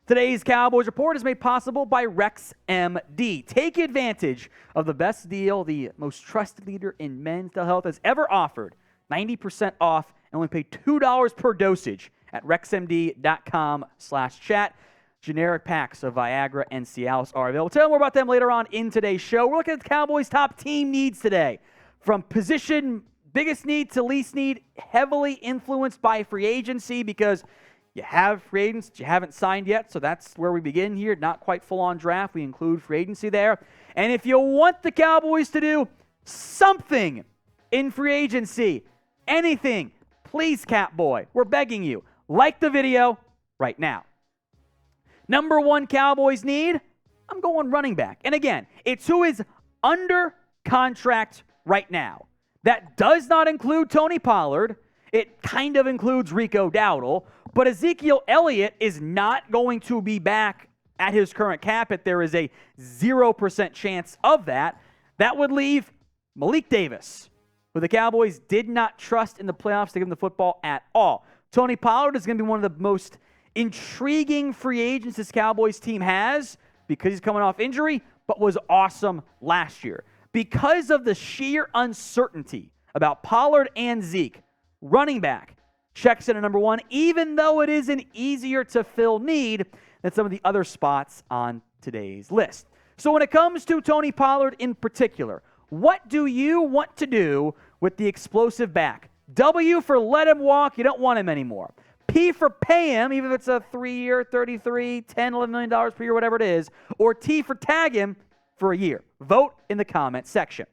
Today's Cowboys Report is made possible by RexMD. Take advantage of the best deal the most trusted leader in men's health has ever offered. 90% off and only pay $2 per dosage at rexmd.com/chat. Generic packs of Viagra and Cialis are available. Tell you more about them later on in today's show. We're looking at the Cowboys' top team needs today. From position, biggest need to least need, heavily influenced by free agency because you have free agents you haven't signed yet, so that's where we begin here. Not quite full-on draft. We include free agency there. And if you want the Cowboys to do something in free agency, anything, please, Catboy, we're begging you, like the video right now. Number one Cowboys need, I'm going running back. And again, it's who is under contract right now. That does not include Tony Pollard. It kind of includes Rico Dowdle. But Ezekiel Elliott is not going to be back at his current cap hit. There is a 0% chance of that. That would leave Malik Davis, who the Cowboys did not trust in the playoffs to give him the football at all. Tony Pollard is going to be one of the most intriguing free agents this Cowboys team has because he's coming off injury, but was awesome last year. Because of the sheer uncertainty about Pollard and Zeke, running back checks in at number one, even though it is an easier to fill need than some of the other spots on today's list. So when it comes to Tony Pollard in particular, what do you want to do with the explosive back? W for let him walk. You don't want him anymore. P for pay him, even if it's a 3-year, $33, $10, $11 million per year, whatever it is. Or T for tag him for a year. Vote in the comment section.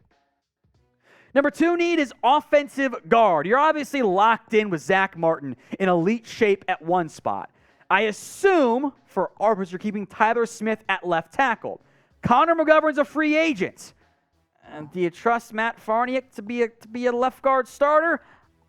Number two need is offensive guard. You're obviously locked in with Zack Martin in elite shape at one spot. I assume, for Arbors, you're keeping Tyler Smith at left tackle. Connor McGovern's a free agent. Do you trust Matt Farniok to be a left guard starter?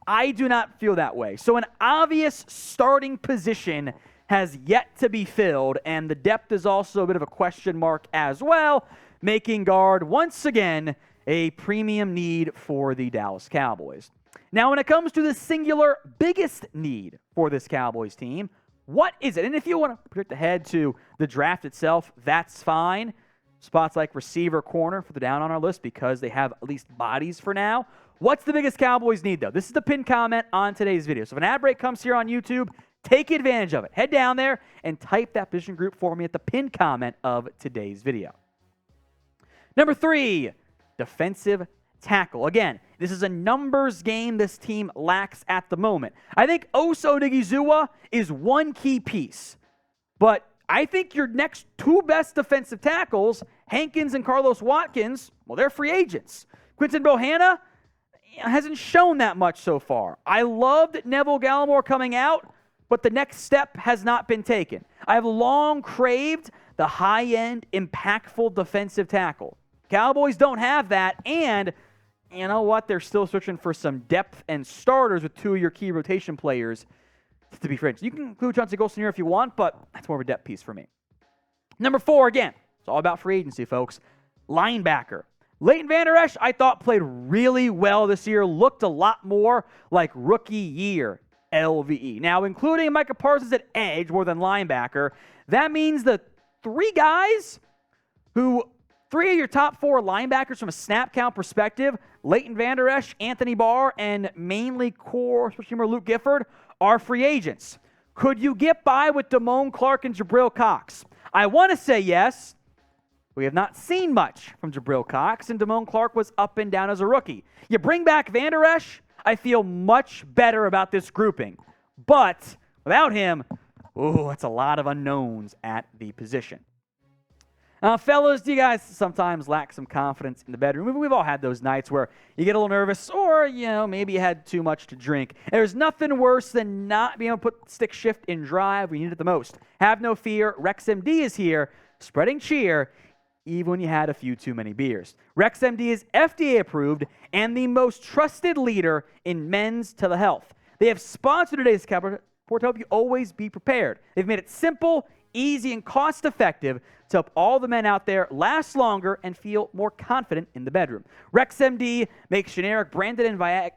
I do not feel that way. So an obvious starting position has yet to be filled, and the depth is also a bit of a question mark as well, making guard once again a premium need for the Dallas Cowboys. Now, when it comes to the singular biggest need for this Cowboys team, what is it? And if you want to predict ahead to the draft itself, that's fine. Spots like receiver, corner further down on our list because they have at least bodies for now. What's the biggest Cowboys need, though? This is the pinned comment on today's video. So if an ad break comes here on YouTube, take advantage of it. Head down there and type that position group for me at the pinned comment of today's video. Number three, defensive tackle. Again, this is a numbers game this team lacks at the moment. I think Oso Odighizuwa is one key piece, but I think your next two best defensive tackles, Hankins and Carlos Watkins, well, they're free agents. Quinton Bohanna hasn't shown that much so far. I loved Neville Gallimore coming out, but the next step has not been taken. I have long craved the high-end, impactful defensive tackle. Cowboys don't have that, and you know what? They're still searching for some depth and starters with two of your key rotation players to be free agents. You can include Chauncey Golston here if you want, but that's more of a depth piece for me. Number four, again, it's all about free agency, folks. Linebacker. Leighton Vander Esch, I thought, played really well this year, looked a lot more like rookie year LVE. Now, including Micah Parsons at edge more than linebacker, that means the three of your top four linebackers from a snap count perspective, Leighton Vander Esch, Anthony Barr, and mainly core special teamer Luke Gifford, are free agents. Could you get by with Damone Clark and Jabril Cox? I want to say yes. We have not seen much from Jabril Cox, and Damone Clark was up and down as a rookie. You bring back Vander Esch, I feel much better about this grouping. But without him, it's a lot of unknowns at the position. Fellas, do you guys sometimes lack some confidence in the bedroom? We've all had those nights where you get a little nervous or, maybe you had too much to drink. There's nothing worse than not being able to put stick shift in drive when you need it the most. Have no fear. RexMD is here, spreading cheer, even when you had a few too many beers. RexMD is FDA approved and the most trusted leader in men's telehealth. They have sponsored today's Cowboys Report to help you always be prepared. They've made it simple, easy, and cost-effective to help all the men out there last longer and feel more confident in the bedroom. RexMD makes generic branded and branded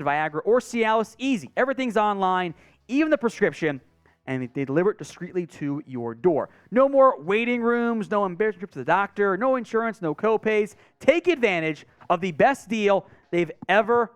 Viagra or Cialis easy. Everything's online, even the prescription. and they deliver it discreetly to your door. No more waiting rooms, no embarrassing trips to the doctor, no insurance, no copays. Take advantage of the best deal they've ever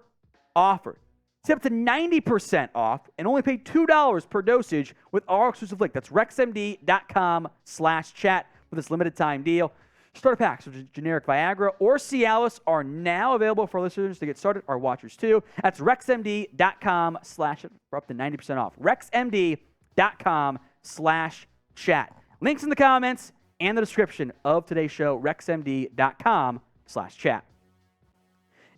offered. It's up to 90% off and only pay $2 per dosage with our exclusive link. That's rexmd.com/chat for this limited time deal. Starter packs of generic Viagra or Cialis are now available for listeners to get started, our watchers too. That's rexmd.com/chat for up to 90% off. rexmd.com/chat. Links in the comments and the description of today's show, rexmd.com/chat.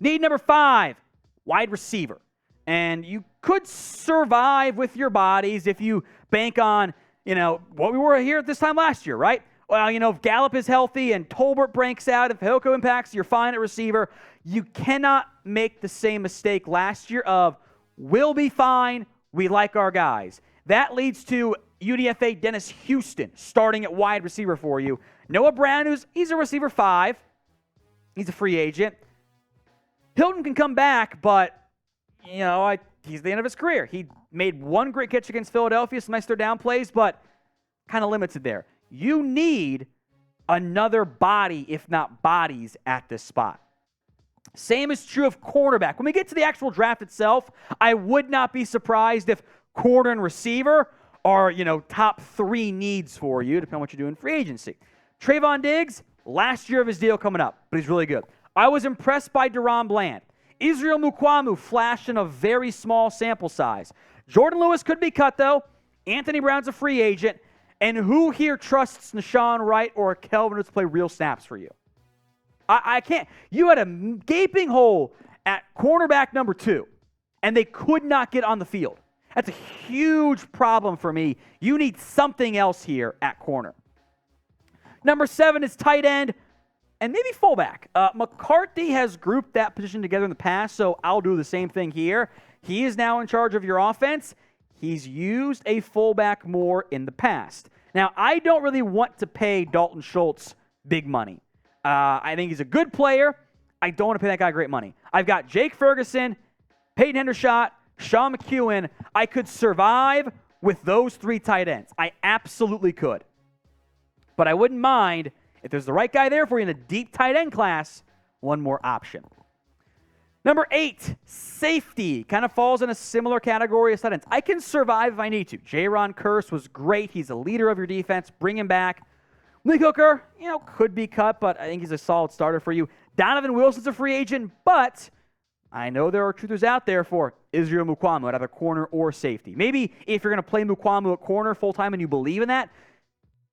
Need number 5, wide receiver. And you could survive with your bodies if you bank on, what we were here at this time last year, right? Well, if Gallup is healthy and Tolbert breaks out, if Hilko impacts, you're fine at receiver. You cannot make the same mistake last year of, we'll be fine, we like our guys. That leads to UDFA Dennis Houston starting at wide receiver for you. Noah Brown, he's a receiver 5. He's a free agent. Hilton can come back, but, he's the end of his career. He made one great catch against Philadelphia, some nice third down plays, but kind of limited there. You need another body, if not bodies, at this spot. Same is true of cornerback. When we get to the actual draft itself, I would not be surprised if corner and receiver are, top 3 needs for you, depending on what you do in free agency. Trayvon Diggs, last year of his deal coming up, but he's really good. I was impressed by Deron Bland. Israel Mukuamu flashed in a very small sample size. Jordan Lewis could be cut, though. Anthony Brown's a free agent. And who here trusts Nashawn Wright or Kelvin to play real snaps for you? I can't. You had a gaping hole at cornerback number 2, and they could not get on the field. That's a huge problem for me. You need something else here at corner. Number 7 is tight end and maybe fullback. McCarthy has grouped that position together in the past, so I'll do the same thing here. He is now in charge of your offense. He's used a fullback more in the past. Now, I don't really want to pay Dalton Schultz big money. I think he's a good player. I don't want to pay that guy great money. I've got Jake Ferguson, Peyton Hendershot, Sean McEwen. I could survive with those 3 tight ends. I absolutely could. But I wouldn't mind, if there's the right guy there for you in a deep tight end class, one more option. Number 8, safety. Kind of falls in a similar category as tight ends. I can survive if I need to. Jaron Kearse was great. He's a leader of your defense. Bring him back. Lee Hooker, could be cut, but I think he's a solid starter for you. Donovan Wilson's a free agent, but I know there are truthers out there for Israel Mukuamu at either corner or safety. Maybe if you're going to play Mukuamu at corner full-time and you believe in that,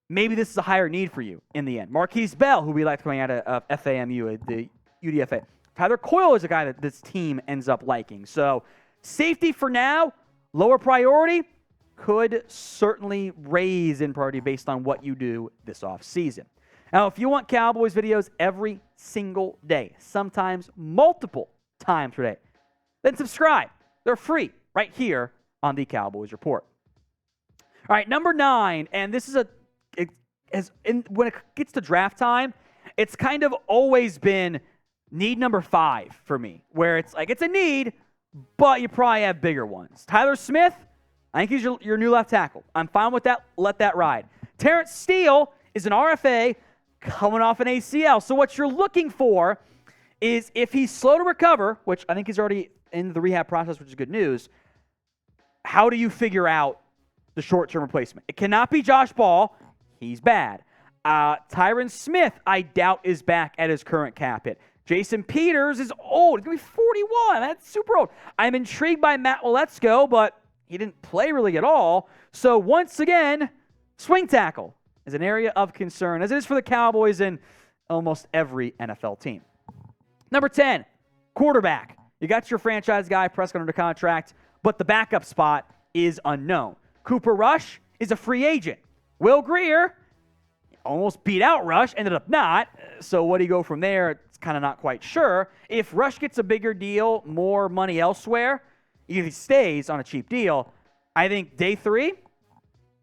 maybe this is a higher need for you in the end. Marquise Bell, who we like coming out of FAMU, the UDFA. Tyler Coyle is a guy that this team ends up liking. So safety for now, lower priority, could certainly raise in priority based on what you do this offseason. Now, if you want Cowboys videos every single day, sometimes multiple times per day, then subscribe. They're free right here on the Cowboys Report. All right, number 9, and this is when it gets to draft time, it's kind of always been need number 5 for me, where it's like it's a need, but you probably have bigger ones. Tyler Smith, I think he's your new left tackle. I'm fine with that. Let that ride. Terrence Steele is an RFA coming off an ACL. So what you're looking for is if he's slow to recover, which I think he's already in the rehab process, which is good news, how do you figure out the short-term replacement? It cannot be Josh Ball. He's bad. Tyron Smith, I doubt, is back at his current cap hit. Jason Peters is old. He's going to be 41. That's super old. I'm intrigued by Matt Waletzko, but he didn't play really at all. So once again, swing tackle is an area of concern, as it is for the Cowboys and almost every NFL team. Number 10, quarterback. You got your franchise guy, Prescott, under contract, but the backup spot is unknown. Cooper Rush is a free agent. Will Grier almost beat out Rush, ended up not. So what do you go from there? It's kind of not quite sure. If Rush gets a bigger deal, more money elsewhere, if he stays on a cheap deal, I think day 3, see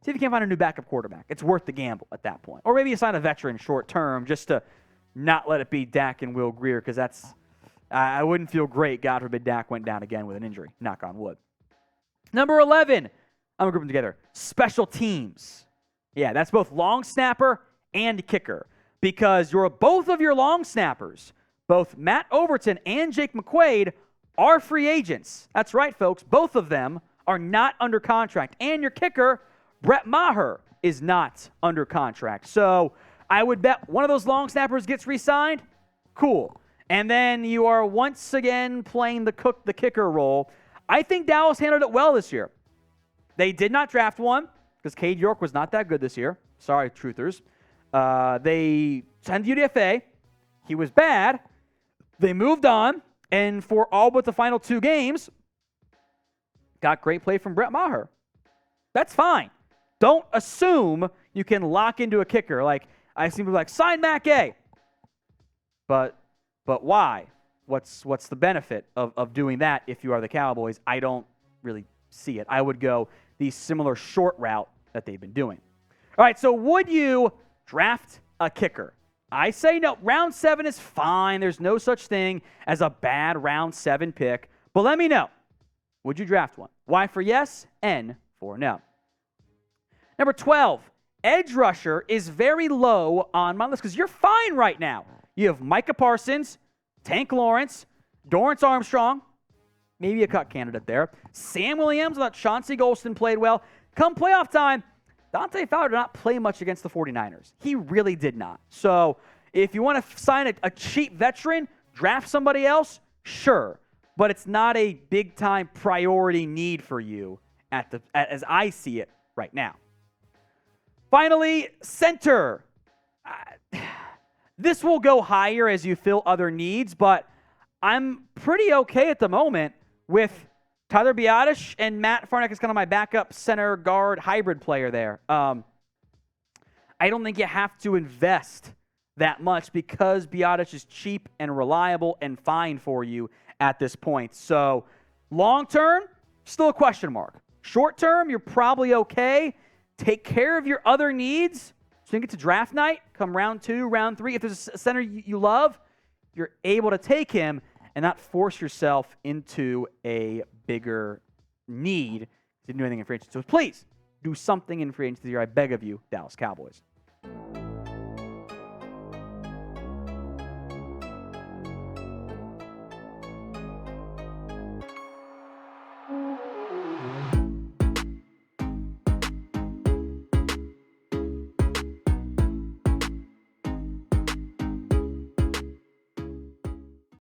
if you can't find a new backup quarterback. It's worth the gamble at that point. Or maybe you sign a veteran short term just to not let it be Dak and Will Grier, because that's I wouldn't feel great, God forbid, Dak went down again with an injury. Knock on wood. Number 11, I'm going to group them together. Special teams. Yeah, that's both long snapper and kicker. Because both of your long snappers, both Matt Overton and Jake McQuaid, are free agents. That's right, folks. Both of them are not under contract. And your kicker, Brett Maher, is not under contract. So I would bet one of those long snappers gets re-signed. Cool. And then you are once again playing the kicker role. I think Dallas handled it well this year. They did not draft one because Cade York was not that good this year. Sorry, truthers. They signed UDFA. He was bad. They moved on. And for all but the final 2 games, got great play from Brett Maher. That's fine. Don't assume you can lock into a kicker. Like, I seem to be like, sign Mac A. But why? What's the benefit of doing that if you are the Cowboys? I don't really see it. I would go the similar short route that they've been doing. All right, so would you draft a kicker? I say no. Round 7 is fine. There's no such thing as a bad round 7 pick. But let me know. Would you draft one? Y for yes, N for no. Number 12, edge rusher is very low on my list because you're fine right now. You have Micah Parsons, Tank Lawrence, Dorrance Armstrong, maybe a cut candidate there. Sam Williams, I thought Chauncey Golston played well. Come playoff time, Dante Fowler did not play much against the 49ers. He really did not. So if you want to sign a cheap veteran, draft somebody else, sure. But it's not a big-time priority need for you as I see it right now. Finally, center. This will go higher as you fill other needs, but I'm pretty okay at the moment with Tyler Biadasz and Matt Farniok is kind of my backup center guard hybrid player there. I don't think you have to invest that much because Biadasz is cheap and reliable and fine for you at this point. So long term, still a question mark. Short term, you're probably okay. Take care of your other needs. So you get to draft night, come round 2, round 3. If there's a center you love, you're able to take him and not force yourself into a bigger need to do anything in free agency. So please do something in free agency this year. I beg of you, Dallas Cowboys.